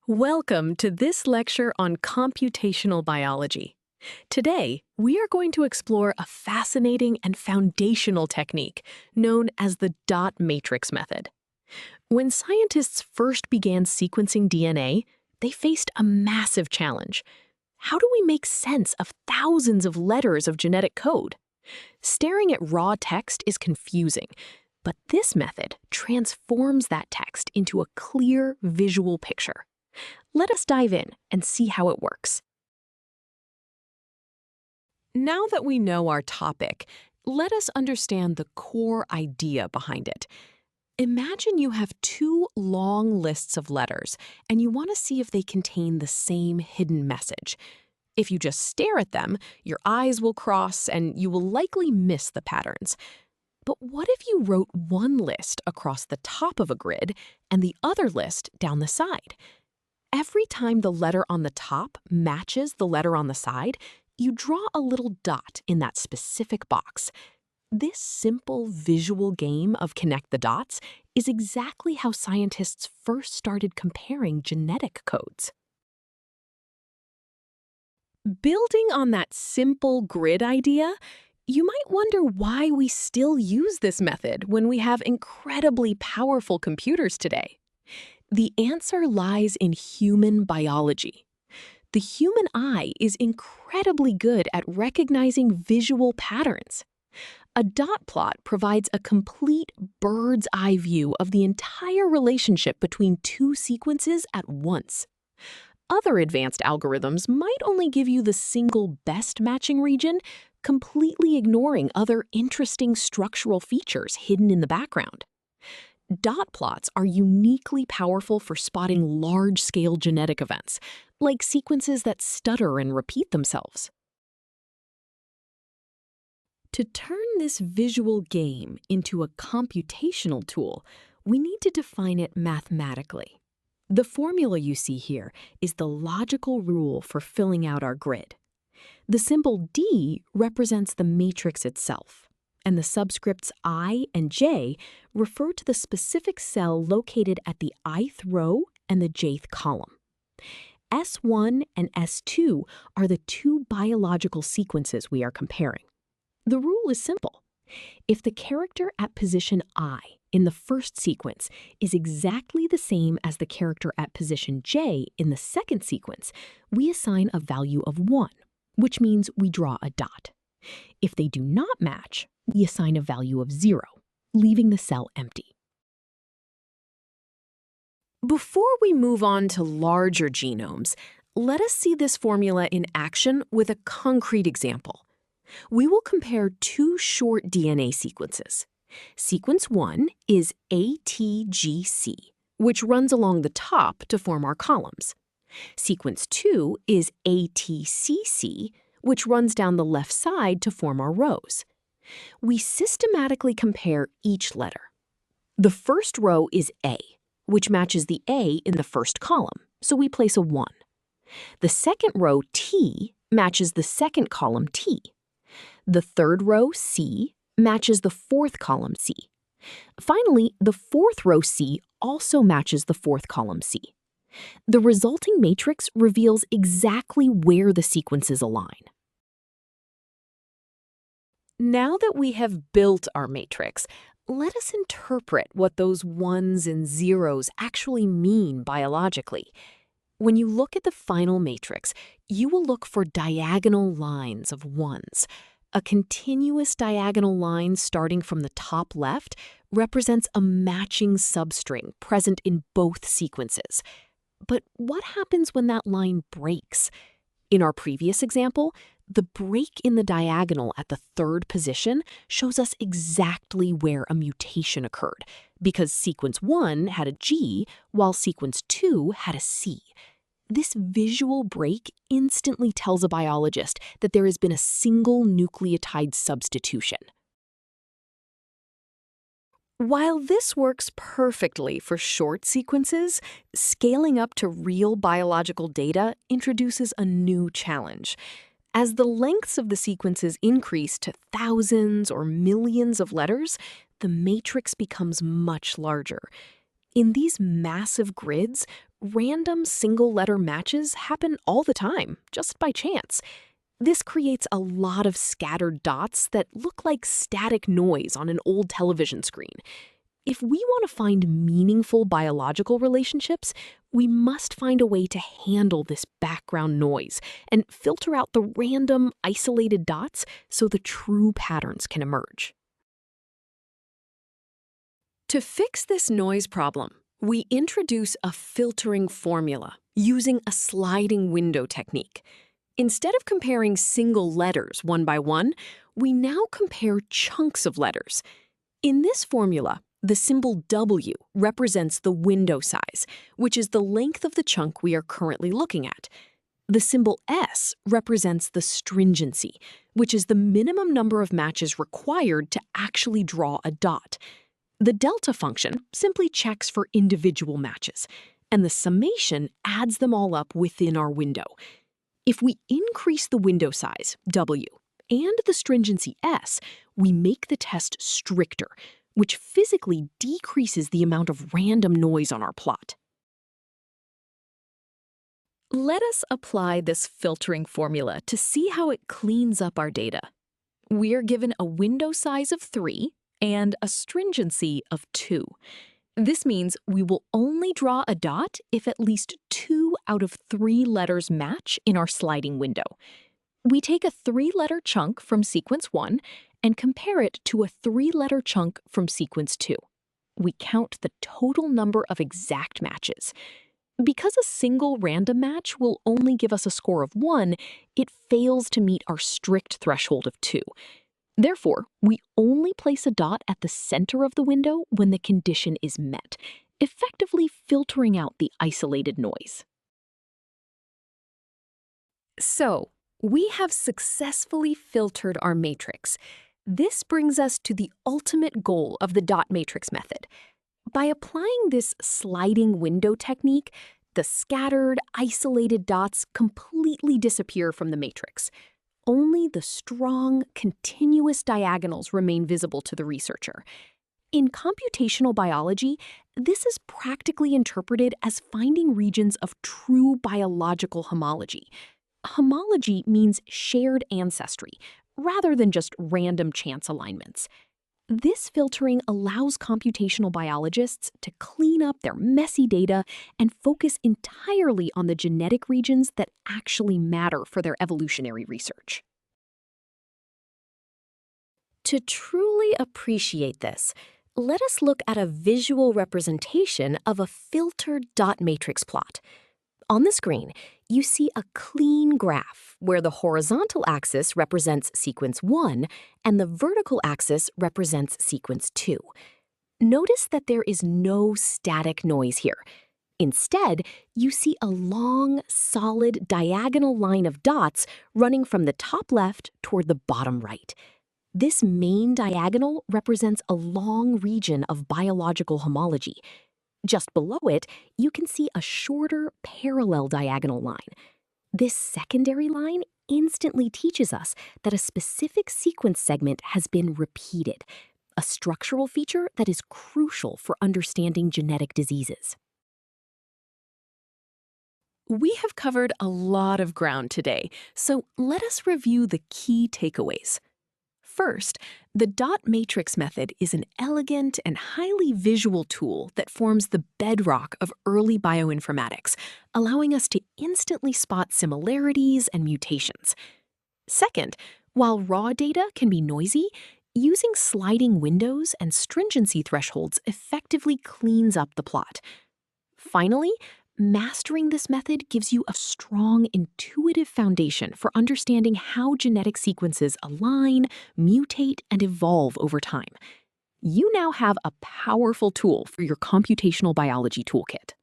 Welcome to this lecture on computational biology. Today, we are going to explore a fascinating and foundational technique known as the dot matrix method. When scientists first began sequencing DNA, they faced a massive challenge. How do we make sense of thousands of letters of genetic code? Staring at raw text is confusing, but this method transforms that text into a clear visual picture. Let us dive in and see how it works. Now that we know our topic, let us understand the core idea behind it. Imagine you have two long lists of letters, and you want to see if they contain the same hidden message. If you just stare at them, your eyes will cross and you will likely miss the patterns. But what if you wrote one list across the top of a grid and the other list down the side? Every time the letter on the top matches the letter on the side, you draw a little dot in that specific box. This simple visual game of connect the dots is exactly how scientists first started comparing genetic codes. Building on that simple grid idea, you might wonder why we still use this method when we have incredibly powerful computers today. The answer lies in human biology. The human eye is incredibly good at recognizing visual patterns. A dot plot provides a complete bird's eye view of the entire relationship between two sequences at once. Other advanced algorithms might only give you the single best matching region, completely ignoring other interesting structural features hidden in the background. Dot plots are uniquely powerful for spotting large-scale genetic events, like sequences that stutter and repeat themselves. To turn this visual game into a computational tool, we need to define it mathematically. The formula you see here is the logical rule for filling out our grid. The symbol D represents the matrix itself, and the subscripts I and J refer to the specific cell located at the ith row and the jth column. S1 and S2 are the two biological sequences we are comparing. The rule is simple. If the character at position I in the first sequence is exactly the same as the character at position J in the second sequence, we assign a value of 1, which means we draw a dot. If they do not match, we assign a value of 0, leaving the cell empty. Before we move on to larger genomes, let us see this formula in action with a concrete example. We will compare two short DNA sequences. Sequence 1 is ATGC, which runs along the top to form our columns. Sequence 2 is ATCC, which runs down the left side to form our rows. We systematically compare each letter. The first row is A, which matches the A in the first column, so we place a 1. The second row, T, matches the second column, T. The third row, C, matches the fourth column, C. Finally, the fourth row, C, also matches the fourth column, C. The resulting matrix reveals exactly where the sequences align. Now that we have built our matrix, let us interpret what those ones and zeros actually mean biologically. When you look at the final matrix, you will look for diagonal lines of ones. A continuous diagonal line starting from the top left represents a matching substring present in both sequences. But what happens when that line breaks? In our previous example, the break in the diagonal at the third position shows us exactly where a mutation occurred, because sequence 1 had a G, while sequence 2 had a C. This visual break instantly tells a biologist that there has been a single nucleotide substitution. While this works perfectly for short sequences, scaling up to real biological data introduces a new challenge. As the lengths of the sequences increase to thousands or millions of letters, the matrix becomes much larger. In these massive grids, Random single-letter matches happen all the time, just by chance. This creates a lot of scattered dots that look like static noise on an old television screen. If we want to find meaningful biological relationships, we must find a way to handle this background noise and filter out the random, isolated dots so the true patterns can emerge. To fix this noise problem, we introduce a filtering formula using a sliding window technique. Instead of comparing single letters one by one, we now compare chunks of letters. In this formula, the symbol W represents the window size, which is the length of the chunk we are currently looking at. The symbol S represents the stringency, which is the minimum number of matches required to actually draw a dot. The delta function simply checks for individual matches, and the summation adds them all up within our window. If we increase the window size, W, and the stringency, S, we make the test stricter, which physically decreases the amount of random noise on our plot. Let us apply this filtering formula to see how it cleans up our data. We are given a window size of 3 and a stringency of 2. This means we will only draw a dot if at least 2 out of 3 letters match in our sliding window. We take a 3-letter chunk from sequence 1 and compare it to a 3-letter chunk from sequence 2. We count the total number of exact matches. Because a single random match will only give us a score of 1, it fails to meet our strict threshold of 2. Therefore, we only place a dot at the center of the window when the condition is met, effectively filtering out the isolated noise. So, we have successfully filtered our matrix. This brings us to the ultimate goal of the dot matrix method. By applying this sliding window technique, the scattered, isolated dots completely disappear from the matrix. Only the strong, continuous diagonals remain visible to the researcher. In computational biology, this is practically interpreted as finding regions of true biological homology. Homology means shared ancestry, rather than just random chance alignments. This filtering allows computational biologists to clean up their messy data and focus entirely on the genetic regions that actually matter for their evolutionary research. To truly appreciate this, let us look at a visual representation of a filtered dot matrix plot. On the screen, you see a clean graph where the horizontal axis represents sequence 1 and the vertical axis represents sequence 2. Notice that there is no static noise here. Instead, you see a long, solid diagonal line of dots running from the top left toward the bottom right. This main diagonal represents a long region of biological homology. Just below it, you can see a shorter, parallel diagonal line. This secondary line instantly teaches us that a specific sequence segment has been repeated, a structural feature that is crucial for understanding genetic diseases. We have covered a lot of ground today, so let us review the key takeaways. First, the dot matrix method is an elegant and highly visual tool that forms the bedrock of early bioinformatics, allowing us to instantly spot similarities and mutations. Second, while raw data can be noisy, using sliding windows and stringency thresholds effectively cleans up the plot. Finally, mastering this method gives you a strong, intuitive foundation for understanding how genetic sequences align, mutate, and evolve over time. You now have a powerful tool for your computational biology toolkit.